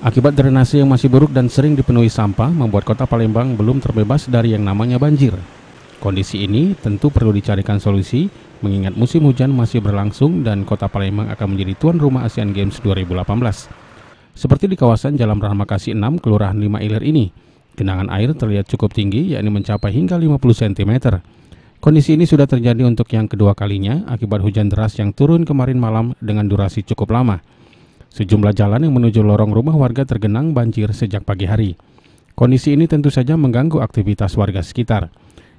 Akibat drainase yang masih buruk dan sering dipenuhi sampah, membuat kota Palembang belum terbebas dari yang namanya banjir. Kondisi ini tentu perlu dicarikan solusi, mengingat musim hujan masih berlangsung dan kota Palembang akan menjadi tuan rumah Asian Games 2018. Seperti di kawasan Jalan Rahmakasih 6, Kelurahan 5 Ilir ini, genangan air terlihat cukup tinggi, yakni mencapai hingga 50 cm. Kondisi ini sudah terjadi untuk yang kedua kalinya akibat hujan deras yang turun kemarin malam dengan durasi cukup lama. Sejumlah jalan yang menuju lorong rumah warga tergenang banjir sejak pagi hari. Kondisi ini tentu saja mengganggu aktivitas warga sekitar.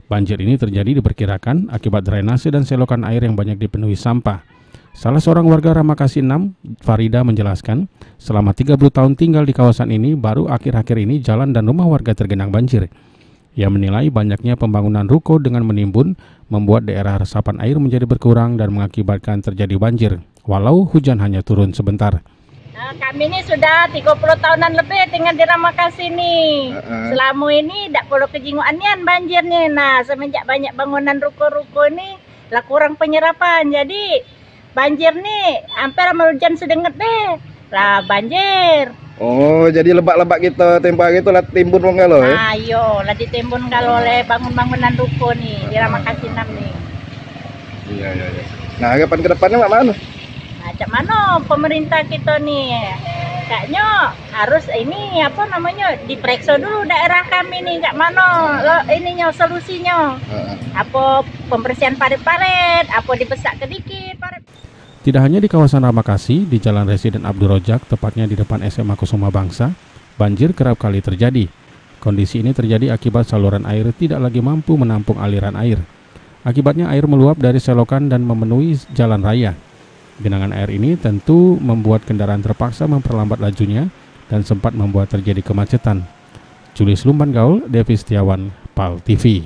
Banjir ini terjadi diperkirakan akibat drainase dan selokan air yang banyak dipenuhi sampah. Salah seorang warga Rahmakasih 6, Farida, menjelaskan, selama 30 tahun tinggal di kawasan ini, baru akhir-akhir ini jalan dan rumah warga tergenang banjir. Ia menilai banyaknya pembangunan ruko dengan menimbun, membuat daerah resapan air menjadi berkurang dan mengakibatkan terjadi banjir, walau hujan hanya turun sebentar. Kami ini sudah 30 tahunan lebih tinggal di Rahmakasih nih. Selama ini tidak perlu kejinguannya banjirnya. Nah, semenjak banyak bangunan ruko-ruko ini lah kurang penyerapan. Jadi banjir nih hampir sama hujan sedenget deh. Lah banjir. Oh, jadi lebak-lebak kita tempat gitu lah timbun wong kalau ya. Nah, yo lah ditimbun kalau oleh bangun-bangunan ruko nih di Rahmakasih 6 nih. Iya. Nah, kapan ke depannya mak mana? Nah, cak mana pemerintah kita nih? Kayaknya harus ini apa namanya diperiksa dulu daerah kami nih, cak mana ininya solusinya. Apa pembersihan parit-parit, apa dibesak sedikit parit. Tidak hanya di kawasan Rahmakasih, di Jalan Residen Abdul Rojak, tepatnya di depan SMA Kusuma Bangsa, banjir kerap kali terjadi. Kondisi ini terjadi akibat saluran air tidak lagi mampu menampung aliran air. Akibatnya air meluap dari selokan dan memenuhi jalan raya. Genangan air ini tentu membuat kendaraan terpaksa memperlambat lajunya dan sempat membuat terjadi kemacetan. Julius Lumban Gaul, Devi Setiawan, PAL TV.